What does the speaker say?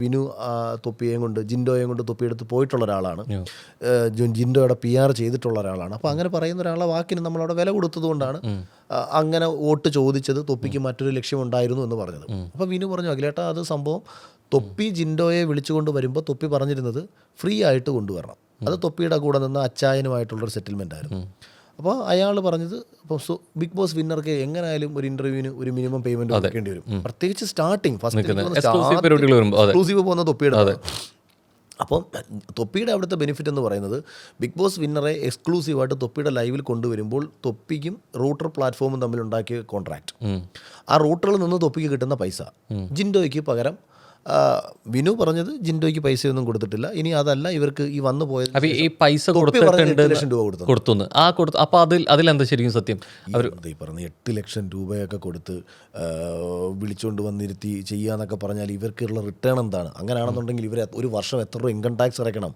വിനു തൊപ്പിയെയും കൊണ്ട് ജിൻഡോയെയും കൊണ്ട് തൊപ്പിയെടുത്ത് പോയിട്ടുള്ള ഒരാളാണ്. ജിൻഡോയുടെ PR ചെയ്തിട്ടുള്ള ഒരാളാണ്. അപ്പോൾ അങ്ങനെ പറയുന്ന ഒരാളെ വാക്കിന് നമ്മളവിടെ വില കൊടുത്തതുകൊണ്ടാണ് അങ്ങനെ വോട്ട് ചോദിച്ചത്. തൊപ്പിക്ക് മറ്റൊരു ലക്ഷ്യമുണ്ടായിരുന്നു എന്ന് പറഞ്ഞത്. അപ്പോൾ വിനു പറഞ്ഞു, അഖിലേട്ടാ അത് സംഭവം തൊപ്പി ജിൻഡോയെ വിളിച്ചുകൊണ്ട് വരുമ്പോൾ തൊപ്പി പറഞ്ഞിരുന്നത് ഫ്രീ ആയിട്ട് കൊണ്ടുവരണം. അത് തൊപ്പിയുടെ കൂടെ നിന്ന് അച്ചായനുമായിട്ടുള്ളൊരു സെറ്റിൽമെൻ്റ് ആയിരുന്നു. അപ്പോൾ അയാൾ പറഞ്ഞത് ഇപ്പോൾ ബിഗ് ബോസ് വിന്നർക്ക് എങ്ങനെയായാലും ഒരു ഇൻ്റർവ്യൂവിന് ഒരു മിനിമം പേയ്മെൻറ്റ് കൊടുക്കേണ്ടി വരും. പ്രത്യേകിച്ച് സ്റ്റാർട്ടിങ് എക്സ്ക്ലൂസീവ് പോകുന്ന തൊപ്പിയുടെ. അപ്പം തൊപ്പിയുടെ അവിടുത്തെ ബെനിഫിറ്റ് എന്ന് പറയുന്നത് ബിഗ് ബോസ് വിന്നറെ എക്സ്ക്ലൂസീവായിട്ട് തൊപ്പിയുടെ ലൈവിൽ കൊണ്ടുവരുമ്പോൾ തൊപ്പിക്കും റൂട്ടർ പ്ലാറ്റ്ഫോമും തമ്മിലുണ്ടാക്കിയ കോൺട്രാക്ട്, ആ റൂട്ടറിൽ നിന്ന് തൊപ്പിക്ക് കിട്ടുന്ന പൈസ ജിൻഡോയ്ക്ക് പകരം വിനു പറഞ്ഞത് ജിൻഡോയ്ക്ക് പൈസയൊന്നും കൊടുത്തിട്ടില്ല. ഇനി അതല്ല, ഇവർക്ക് ഈ വന്നു പോയത് ഈ പൈസ 8 ലക്ഷം രൂപ കൊടുത്തു. അപ്പോൾ അതിലെന്താ ശരിക്കും സത്യം? അവർ ഈ പറഞ്ഞ 8 ലക്ഷം രൂപയൊക്കെ കൊടുത്ത് വിളിച്ചുകൊണ്ട് വന്നിരുത്തി ചെയ്യാന്നൊക്കെ പറഞ്ഞാൽ ഇവർക്കുള്ള റിട്ടേൺ എന്താണ്? അങ്ങനെയാണെന്നുണ്ടെങ്കിൽ ഇവർ ഒരു വർഷം എത്ര രൂപ ഇൻകം ടാക്സ് അടയ്ക്കണം?